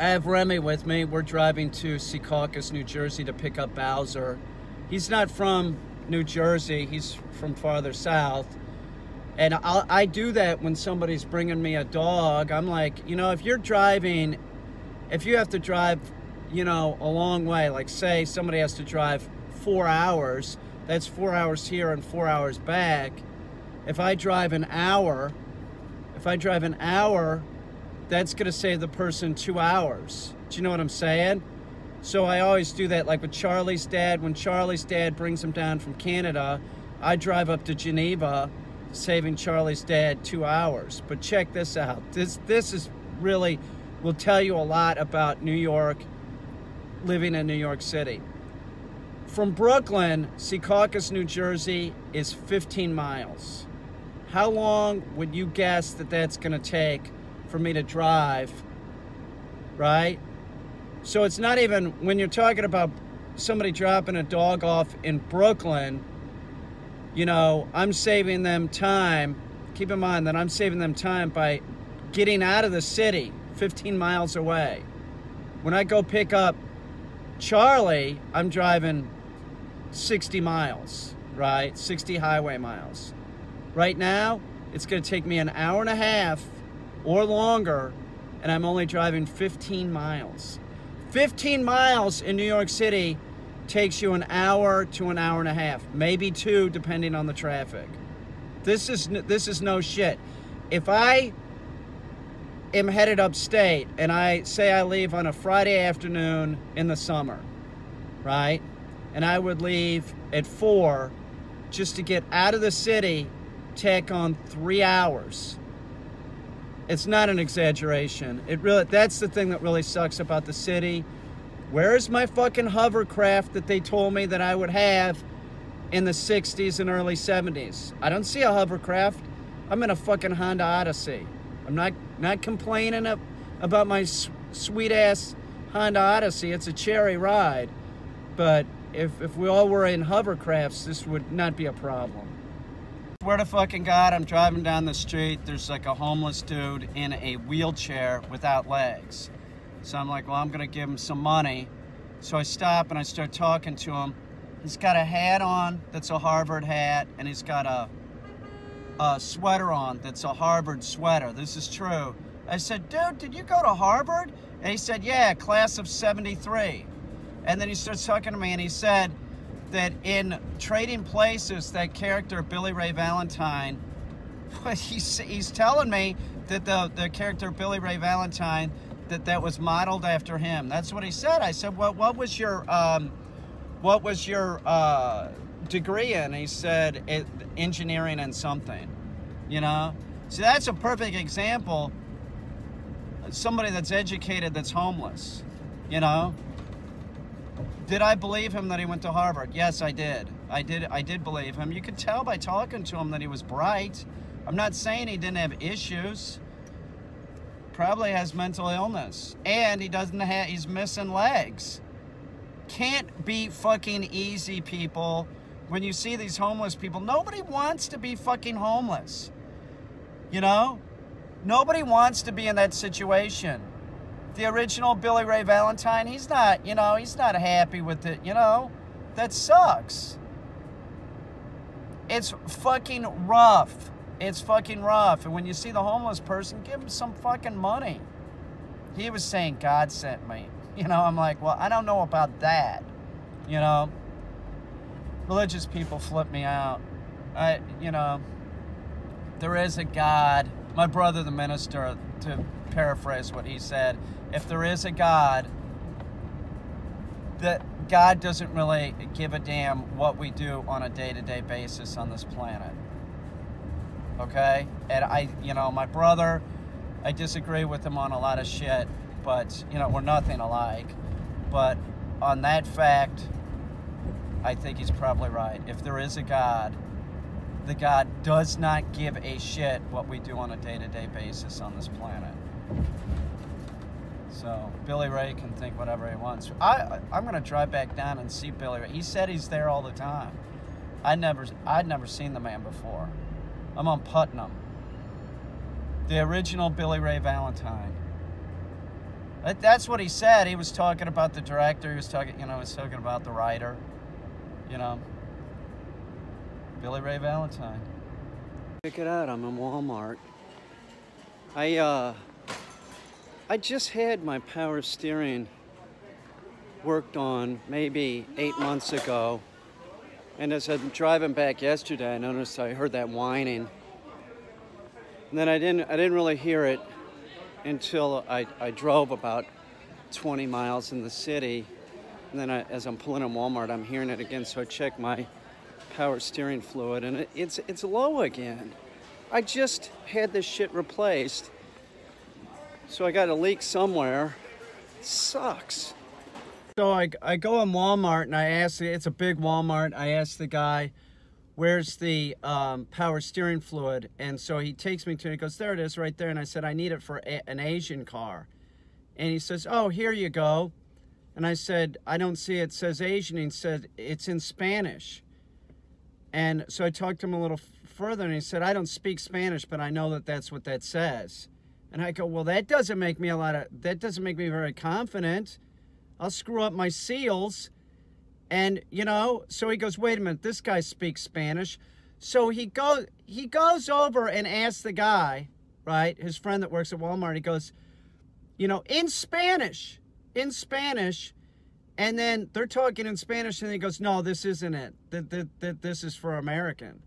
I have Remy with me. We're driving to Secaucus, New Jersey to pick up Bowser. He's not from New Jersey. He's from farther south. And I do that when somebody's bringing me a dog. I'm like, you know, if you're driving, if you have to drive, you know, a long way, like say somebody has to drive 4 hours, that's 4 hours here and 4 hours back. If I drive an hour, that's gonna save the person 2 hours. Do you know what I'm saying? So I always do that, like with Charlie's dad. When Charlie's dad brings him down from Canada, I drive up to Geneva, saving Charlie's dad 2 hours. But check this out. This is really, will tell you a lot about New York, living in New York City. From Brooklyn, Secaucus, New Jersey is 15 miles. How long would you guess that that's gonna take for me to drive, right? So it's not even, when you're talking about somebody dropping a dog off in Brooklyn, you know, I'm saving them time. Keep in mind that I'm saving them time by getting out of the city 15 miles away. When I go pick up Charlie, I'm driving 60 miles, right? 60 highway miles. Right now, it's gonna take me an hour and a half or longer, and I'm only driving 15 miles. 15 miles in New York City takes you an hour to an hour and a half, maybe 2, depending on the traffic. This is no shit. If I am headed upstate and I say I leave on a Friday afternoon in the summer, right? And I would leave at 4 just to get out of the city, tack on 3 hours. It's not an exaggeration. It really, that's the thing that really sucks about the city. Where's my fucking hovercraft that they told me that I would have in the 60s and early 70s? I don't see a hovercraft. I'm in a fucking Honda Odyssey. I'm not complaining about my sweet ass Honda Odyssey. It's a cherry ride. But if we all were in hovercrafts, this would not be a problem. Swear to fucking God, I'm driving down the street. There's like a homeless dude in a wheelchair without legs. So I'm like, well, I'm gonna give him some money. So I stop and I start talking to him. He's got a hat on that's a Harvard hat, and he's got a sweater on that's a Harvard sweater. This is true. I said, dude, did you go to Harvard? And he said, yeah, class of 73. And then he starts talking to me and he said that in Trading Places, that character, Billy Ray Valentine, he's telling me that the character Billy Ray Valentine, that was modeled after him. That's what he said. I said, well, what was your degree in? He said, engineering and something, you know? So that's a perfect example. Somebody that's educated, that's homeless, you know? Did I believe him that he went to Harvard? Yes, I did. I did believe him. You could tell by talking to him that he was bright. I'm not saying he didn't have issues. Probably has mental illness. And he's missing legs. Can't be fucking easy, people. When you see these homeless people, nobody wants to be fucking homeless. You know? Nobody wants to be in that situation. The original Billy Ray Valentine, he's not, you know, he's not happy with it, you know? That sucks. It's fucking rough. It's fucking rough. And when you see the homeless person, give him some fucking money. He was saying God sent me. You know, I'm like, well, I don't know about that. You know? Religious people flip me out. You know, there is a God. My brother, the minister, to paraphrase what he said, if there is a God, that God doesn't really give a damn what we do on a day-to-day basis on this planet. Okay? And you know, my brother, I disagree with him on a lot of shit, but, you know, we're nothing alike. But on that fact, I think he's probably right. If there is a God, the God does not give a shit what we do on a day-to-day basis on this planet. So Billy Ray can think whatever he wants. I'm gonna drive back down and see Billy Ray. He said he's there all the time. I'd never seen the man before. I'm on Putnam. The original Billy Ray Valentine. That's what he said. He was talking about the director. He was talking, you know, he was talking about the writer. You know, Billy Ray Valentine. Check it out. I'm in Walmart. I just had my power steering worked on maybe 8 months ago, and as I'm driving back yesterday, I noticed I heard that whining, and then I didn't really hear it until I drove about 20 miles in the city, and then as I'm pulling in Walmart, I'm hearing it again. So I check my power steering fluid, and it's low again. I just had this shit replaced, so I got a leak somewhere. It sucks. So I go in Walmart and I ask, it's a big Walmart, I ask the guy, where's the power steering fluid? And so he takes me to it, he goes, there it is right there. And I said, I need it for an Asian car. And he says, oh, here you go. And I said, I don't see it says Asian. He said, it's in Spanish. And so I talked to him a little further, and he said, I don't speak Spanish, but I know that that's what that says. And I go, well, that doesn't make me very confident. I'll screw up my seals. And, you know, so he goes, wait a minute, this guy speaks Spanish. So he goes over and asks the guy, right, his friend that works at Walmart, he goes, you know, in Spanish. And then they're talking in Spanish, and he goes, no, this isn't it. This is for American.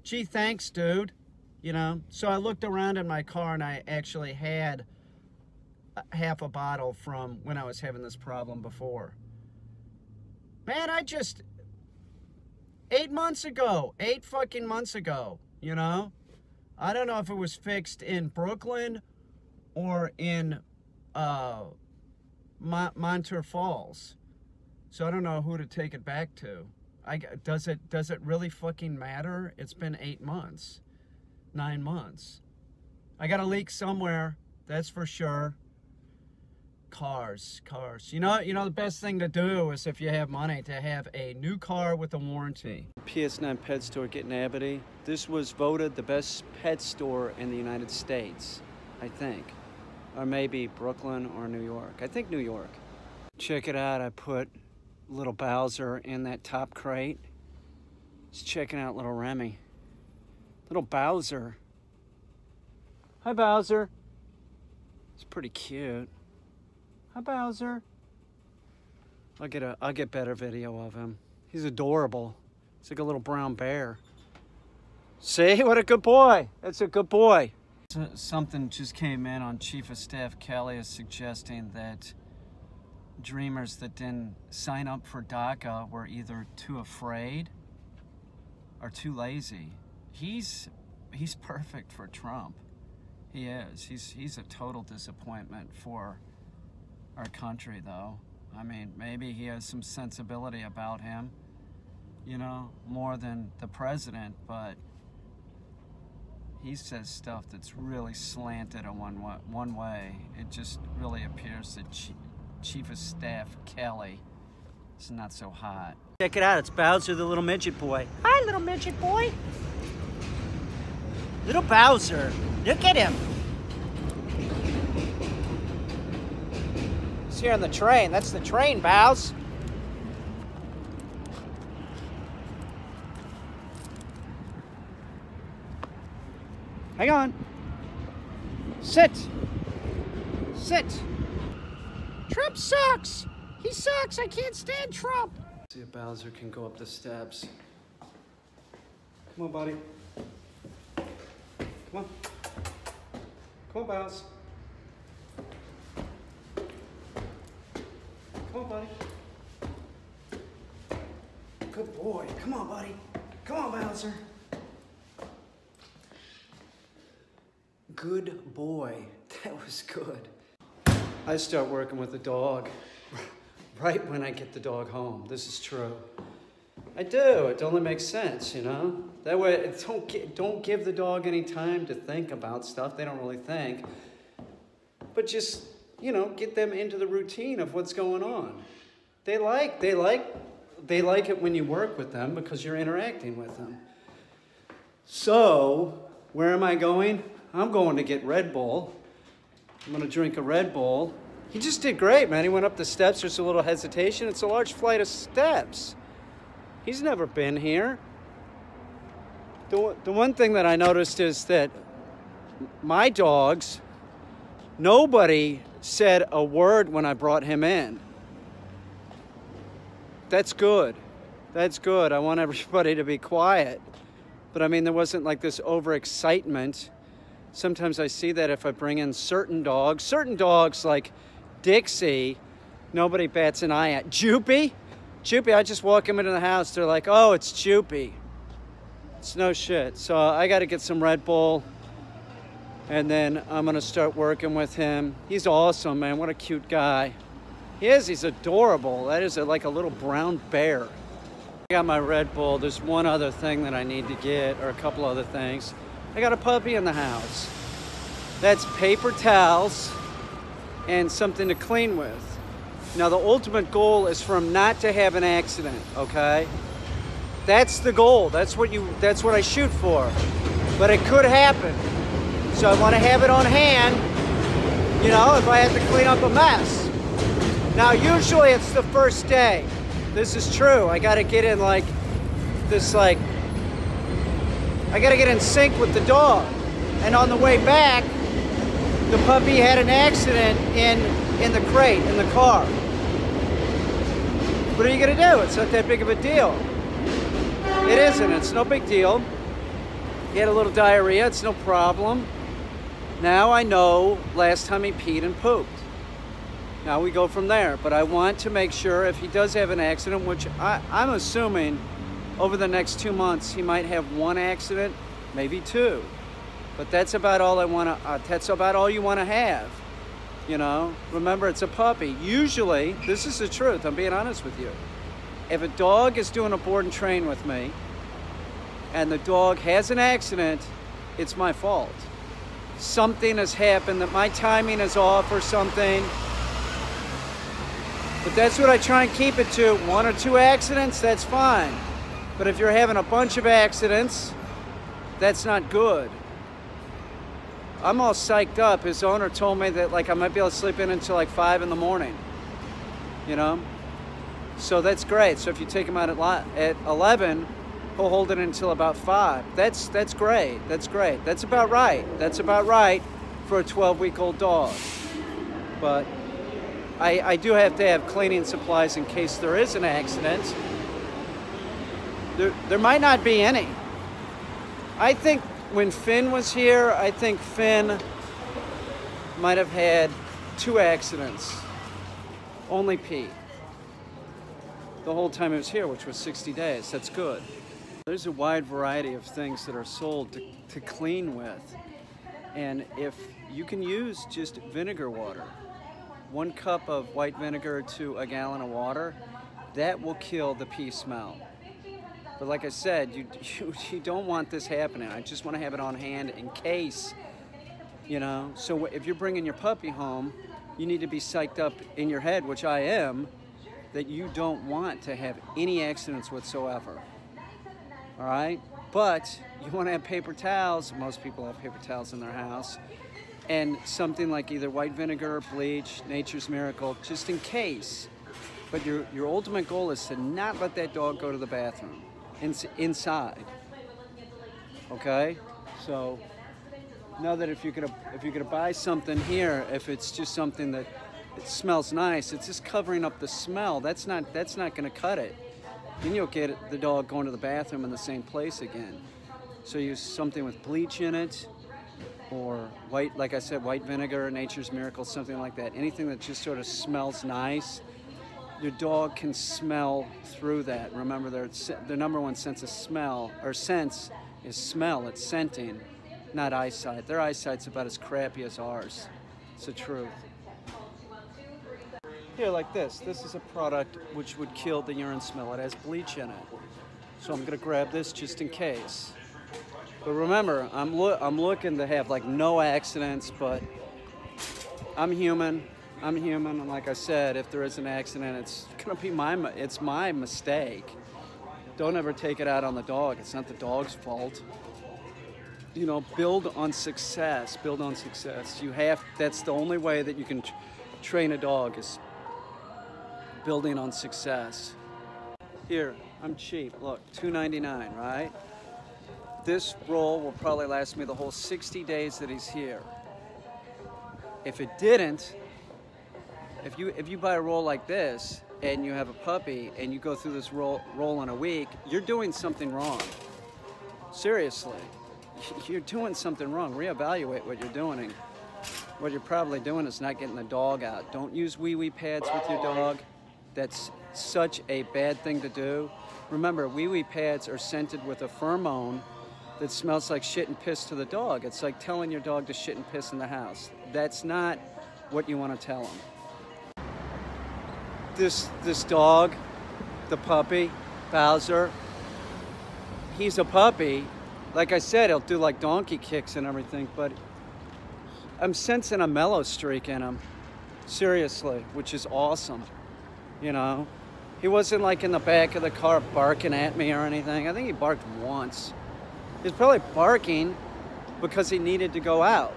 Gee, thanks, dude. You know, so I looked around in my car, and I actually had half a bottle from when I was having this problem before. Man, 8 fucking months ago, you know? I don't know if it was fixed in Brooklyn or in Monterey Falls. So I don't know who to take it back to. Does it really fucking matter? It's been 8 months, 9 months. I got a leak somewhere, that's for sure. Cars. You know, the best thing to do is, if you have money, to have a new car with a warranty. PS9 Pet Store getting Abity. This was voted the best pet store in the United States, I think. Or maybe Brooklyn or New York. I think New York. Check it out, I put little Bowser in that top crate. Just checking out little Remy. Little Bowser. Hi, Bowser. It's pretty cute. Hi, Bowser. I'll get better video of him. He's adorable. He's like a little brown bear. See, what a good boy. That's a good boy. Something just came in on Chief of Staff Kelly is suggesting that dreamers that didn't sign up for DACA were either too afraid or too lazy. He's perfect for Trump. He is. He's a total disappointment for our country, though. I mean, maybe he has some sensibility about him, you know, more than the president, but he says stuff that's really slanted in one way. It just really appears that Chief of Staff Kelly is not so hot. Check it out, it's Bowser the little midget boy. Hi, little midget boy. Little Bowser, look at him. He's here on the train. That's the train, Bows. Hang on. Sit. Trump sucks. He sucks. I can't stand Trump. See if Bowser can go up the steps. Come on, buddy. Come on. Come on, Bowser. Come on, buddy. Good boy. Come on, buddy. Come on, Bowser. Good boy. That was good. I start working with the dog right when I get the dog home. This is true. I do. It only makes sense, you know? That way, don't give the dog any time to think about stuff. They don't really think. But just, you know, get them into the routine of what's going on. They like it when you work with them because you're interacting with them. So, where am I going? I'm going to get Red Bull I'm gonna drink a Red Bull. He just did great, man. He went up the steps. There's a little hesitation. It's a large flight of steps. He's never been here. The one thing that I noticed is that my dogs, nobody said a word when I brought him in. That's good. That's good. I want everybody to be quiet. But I mean, there wasn't like this overexcitement. Sometimes I see that if I bring in certain dogs like Dixie, nobody bats an eye at. Joopy, I just walk him into the house. They're like, oh, it's Joopy. It's no shit. So I got to get some Red Bull, and then I'm going to start working with him. He's awesome, man. What a cute guy. He is. He's adorable. That is like a little brown bear. I got my Red Bull. There's one other thing that I need to get, or a couple other things. I got a puppy in the house. That's paper towels and something to clean with. Now, the ultimate goal is for him not to have an accident, okay? That's the goal. That's what I shoot for. But it could happen. So I want to have it on hand, you know, if I have to clean up a mess. Now, usually it's the first day. This is true. I got to get in I got to get in sync with the dog. And on the way back, the puppy had an accident in the crate, in the car. What are you going to do? It's not that big of a deal. It isn't. It's no big deal. He had a little diarrhea. It's no problem. Now I know last time he peed and pooped. Now we go from there. But I want to make sure if he does have an accident, which I'm assuming over the next 2 months he might have one accident, maybe two. But that's about all I want to. That's about all you want to have. You know. Remember, it's a puppy. Usually, this is the truth. I'm being honest with you. If a dog is doing a board and train with me, and the dog has an accident, it's my fault. Something has happened, that my timing is off or something. But that's what I try and keep it to. 1 or 2 accidents, that's fine. But if you're having a bunch of accidents, that's not good. I'm all psyched up. His owner told me that I might be able to sleep in until 5 in the morning. You know? So that's great. So if you take him out at 11, he'll hold it until about 5. That's great. That's great. That's about right. That's about right for a 12-week-old dog. But I do have to have cleaning supplies in case there is an accident. There might not be any. I think when Finn was here, I think Finn might have had 2 accidents. Only Pete. The whole time he was here, which was 60 days. That's good. There's a wide variety of things that are sold to clean with. And if you can use just vinegar water, 1 cup of white vinegar to a gallon of water, that will kill the pee smell. But like I said, you don't want this happening. I just want to have it on hand in case, you know. So if you're bringing your puppy home, you need to be psyched up in your head, which I am, that you don't want to have any accidents whatsoever. All right? But you want to have paper towels. Most people have paper towels in their house. And something like either white vinegar or bleach, Nature's Miracle, just in case. But your ultimate goal is to not let that dog go to the bathroom inside. Okay? So know that if you're gonna buy something here, if it's just something that it smells nice, it's just covering up the smell. That's not gonna cut it. Then you'll get the dog going to the bathroom in the same place again. So use something with bleach in it, or white, like I said, white vinegar, Nature's Miracle, something like that. Anything that just sort of smells nice. Your dog can smell through that. Remember, their number 1 sense of smell, or sense, is smell. It's scenting, not eyesight. Their eyesight's about as crappy as ours. It's the truth. Here, like this. This is a product which would kill the urine smell. It has bleach in it. So I'm gonna grab this just in case. But remember, I'm looking to have no accidents, but I'm human. And like I said, if there is an accident, it's gonna be my mistake. Don't ever take it out on the dog. It's not the dog's fault. you know, build on success. Build on success. That's the only way that you can train a dog, is building on success. Here, I'm cheap. Look, $2.99, right? This roll will probably last me the whole 60 days that he's here. If it didn't, if you buy a roll like this and you have a puppy and you go through this roll in a week, you're doing something wrong. Seriously, you're doing something wrong. Reevaluate what you're doing. What you're probably doing is not getting the dog out. Don't use wee-wee pads with your dog. That's such a bad thing to do. Remember, wee-wee pads are scented with a pheromone that smells like shit and piss to the dog. It's like telling your dog to shit and piss in the house. That's not what you want to tell him. This dog, the puppy, Bowser, he's a puppy. Like I said, he'll do like donkey kicks and everything, but I'm sensing a mellow streak in him. Seriously, which is awesome. You know, he wasn't like in the back of the car barking at me or anything. I think he barked once. He's probably barking because he needed to go out.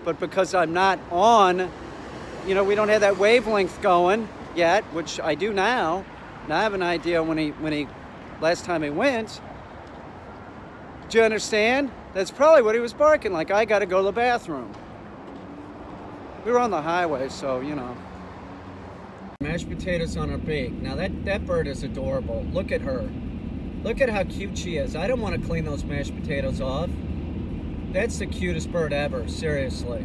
But because I'm not on, you know, we don't have that wavelength going yet, which I do now. Now I have an idea when he last time he went. Do you understand? That's probably what he was barking, like, I gotta go to the bathroom. We were on the highway, so, you know. Mashed potatoes on her beak. Now that bird is adorable. Look at her. Look at how cute she is. I don't want to clean those mashed potatoes off. That's the cutest bird ever, seriously.